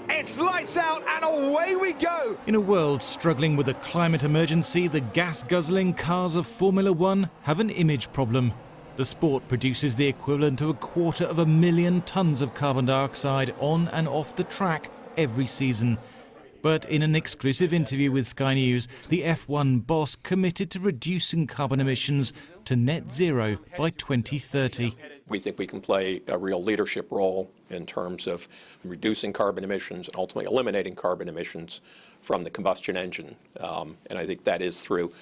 It's lights out and away we go! In a world struggling with a climate emergency, the gas-guzzling cars of Formula One have an image problem. The sport produces the equivalent of 250,000 tonnes of carbon dioxide on and off the track every season. But in an exclusive interview with Sky News, the F1 boss committed to reducing carbon emissions to net zero by 2030. We think we can play a real leadership role in terms of reducing carbon emissions and ultimately eliminating carbon emissions from the combustion engine. And I think that is through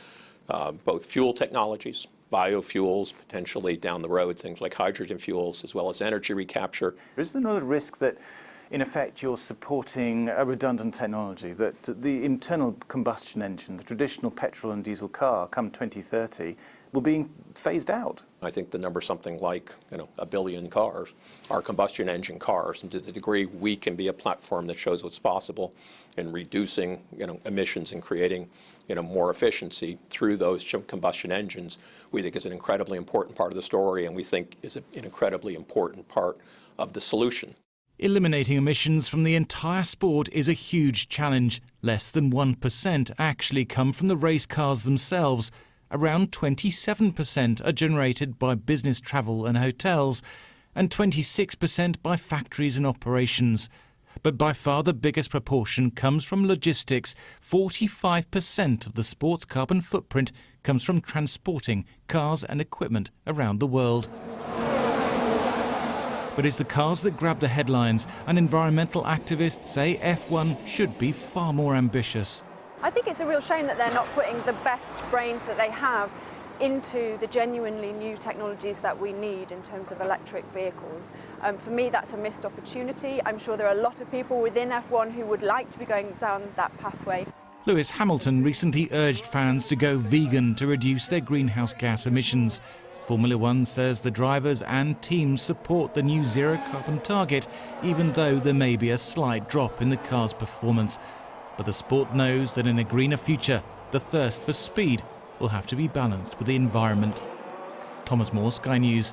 both fuel technologies, biofuels, potentially down the road, things like hydrogen fuels, as well as energy recapture. Is there not a risk that, in effect, you're supporting a redundant technology, that the internal combustion engine, the traditional petrol and diesel car, come 2030, will be phased out? I think the number something like 1 billion cars are combustion engine cars, and to the degree we can be a platform that shows what's possible in reducing emissions and creating more efficiency through those combustion engines, we think is an incredibly important part of the story, and we think is an incredibly important part of the solution. Eliminating emissions from the entire sport is a huge challenge. Less than 1% actually come from the race cars themselves. Around 27% are generated by business travel and hotels, and 26% by factories and operations. But by far the biggest proportion comes from logistics. 45% of the sport's carbon footprint comes from transporting cars and equipment around the world. But it's the cars that grab the headlines, and environmental activists say F1 should be far more ambitious. I think it's a real shame that they're not putting the best brains that they have into the genuinely new technologies that we need in terms of electric vehicles. For me, that's a missed opportunity. I'm sure there are a lot of people within F1 who would like to be going down that pathway. Lewis Hamilton recently urged fans to go vegan to reduce their greenhouse gas emissions. Formula One says the drivers and teams support the new zero-carbon target, even though there may be a slight drop in the car's performance. But the sport knows that in a greener future, the thirst for speed will have to be balanced with the environment. Thomas Moore, Sky News.